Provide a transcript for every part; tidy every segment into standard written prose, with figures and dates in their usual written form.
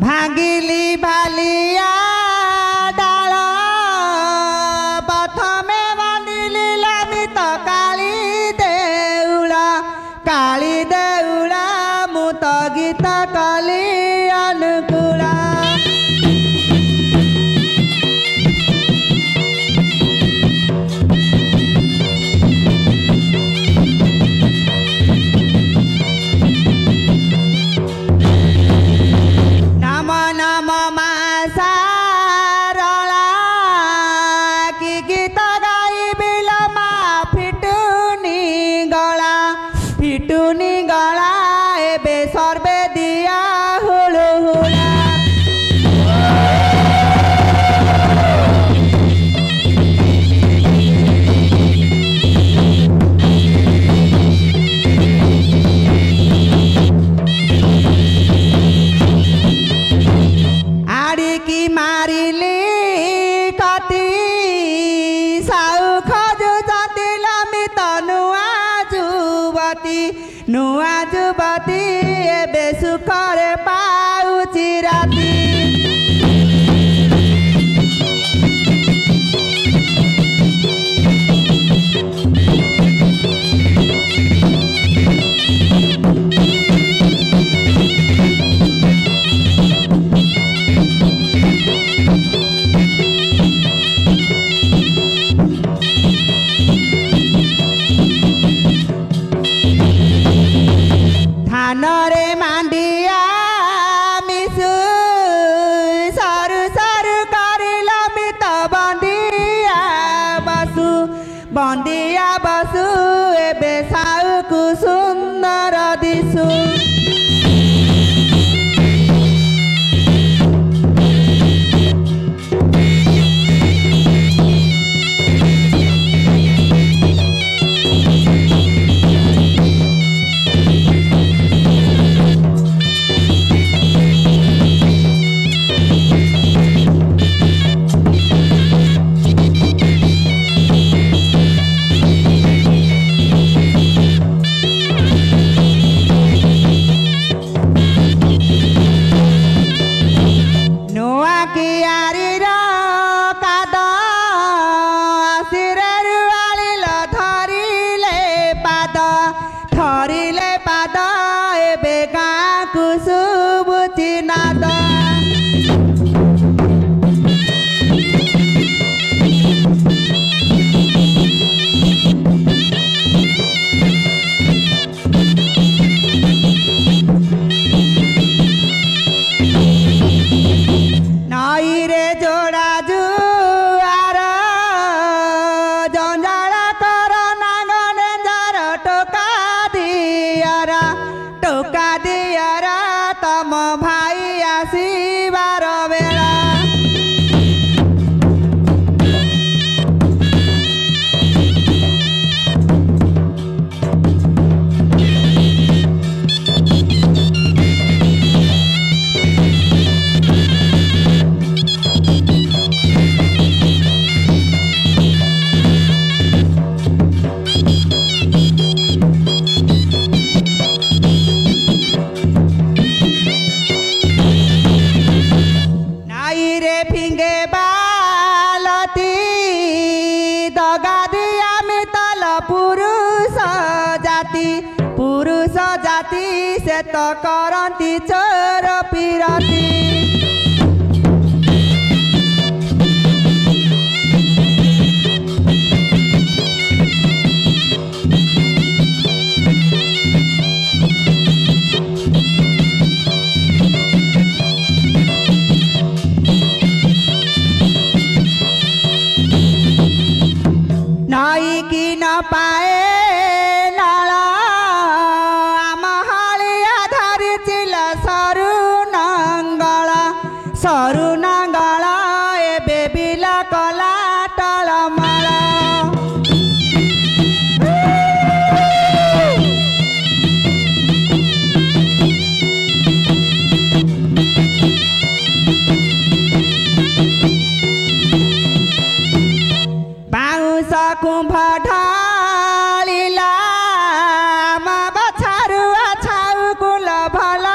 ଭାଙ୍ଗିଲି ଭାଲିଆ ଡାଳ ପ୍ରଥମେ ବାନ୍ଧିଲି ଲାମିତ କାଳି ଦେଉଳ ମୁଁ ତ ଗୀତ କଲି ଅନୁକୂଳ। फिटुनी गला एबे सर्वे दिया हुलु हुला। आड़िकी मारिली कति साउ खजु जतिलमित नुआ जुवती एबे सुखरे पाउची राती। धानरे मांडिया मिसु सारु सारु करिल मित बंदिया बसु एबे साउकु सुंदर दिसु। धरिले पाद एबे गाँ को सुबुची नाद। नई रे जोड़ा जुआर जंजाल कर नागने जार टोका दियारा तम भाई आसीबार बेला। फिंगे बालती दगा दिया मितल पुरुष जाति से तो करती चोर पिरती। नई की न पाए नाला आम हालिया धरिचिल सरू नांगला एबे बिल कला टलमाला। बाउंस कुंभ ढालिला बछारुआ छाउ कुल भल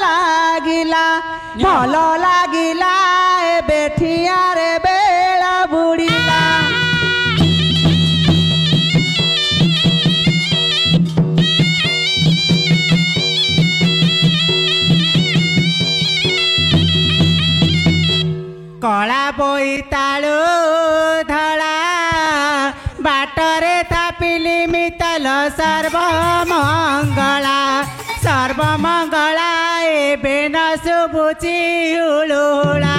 लागिला ଭଲ ଲାଗିଲା ଏବେ ଠିଆରେ ବେଳ ବୁଡ଼ିଲା କଳା ବୋଇତାଳୁ ଧଳା ବାଟରେ ଥାପିଲି ମିତଲ ସର୍ବମଙ୍ଗଳା ଏବେ ନ ଶୁଭୁଛି ହୁଳୁହୁଳା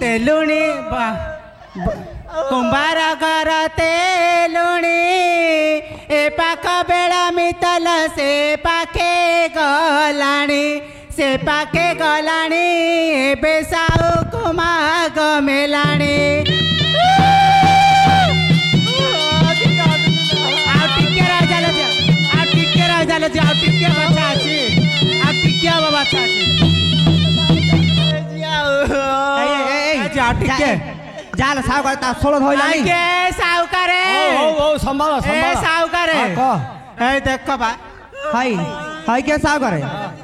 ତେଲୁଣି କୁମ୍ଭାର ଘର ତେଲୁଣି ଏ ପାଖ ବେଳ ମିତଲ ସେ ପାଖେ ଗଲାଣି ଏବେ ସାଉକୁ ମାଗ ମେଲାଣି ଆଉ ଟିକେ ରହିଯାଲ ଆଉ ଟିକେ ବାଛା ଅଛି ଆଉ ଟିକେ ବାଛା ଅଛି ଟିକେ जाल साउकार ता सोलो धोइलानी के साउकारे ओ संभाल ए साउकारे ए देख बा हाय के साउकारे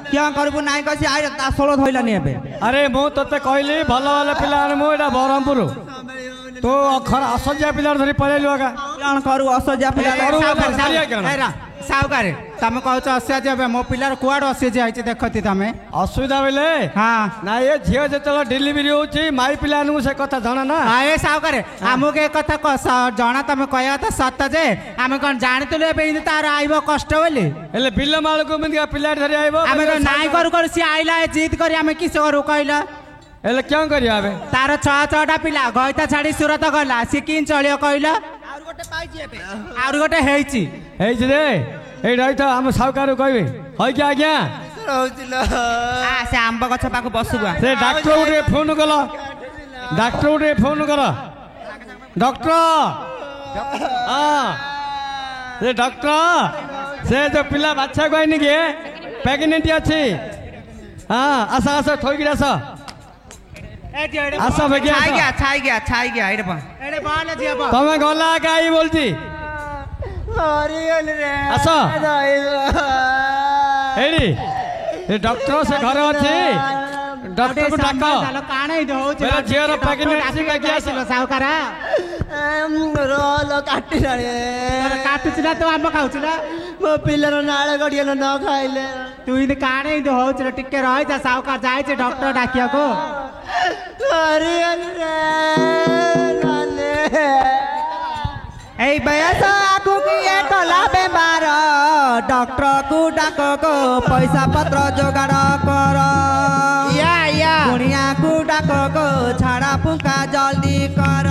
क्या करबु नाइ कसी आइ ता सोलो धोइलानी एबे अरे मु तते कहली भलो वाला पिला मु एटा बरहमपुर तो अखर असज्या पिला धरी पळेलु आगा कोन करू असज्या पिला करू साउकारे तमे कहछ असज्या बे मो पिलार कुआड असज्या आइछ देखति तमे असुविधा बेले हां ना ये झियो जेतला डिलीवरी होची माई पिला नु से कथा जाना ना आ ए साउकारे हमु के कथा क जाना तमे कहया त सत्य जे हम कोन जानतले बे तार आइबो कष्ट बोली एले बिल्ला माल को मिंदिया पिला धरी आइबो हम नाइ करू सी आइला जीत करी हम किस करू कहला एले क्या करी आबे तार 6-6टा पिला गइता छाडी सुरत गला सी किन चलियो कहला आउर गोटे हेइची रे ए रही तो हम साउकार कहबे होय क्या आज्ञा रहउतिलो आ से आंब गछ पाको बसुबा से डॉक्टर उठे फोन कलो डॉक्टर हां से डॉक्टर से जो पिला बाच्छा कहनी के प्रेग्नेंट अछि हां आसा थोई गिरा आसा आसा भगिया छाई गया एडे बाल जिया तमे गला काई बोलती आसा एडी ए डॉक्टर से घर अछि डॉक्टर को डाको काणे दो मेरा जेर प्रेग्नेंसी का क्या साउकारा रोल काटी रे काटुचला तो आम खाउचला मो पिलर नाळ गडियल न खाइले तू इन काणे दो होचला टिके रहि जा साउकार जाय छे डॉक्टर डाकिया को हरियल रे नाले ए बयस आकु किए कला बेमार डॉक्टर को डाको को पैसा पत्र जोगाड़ कर या गुणिया को डाको को छाड़ा फुका जल्दी कर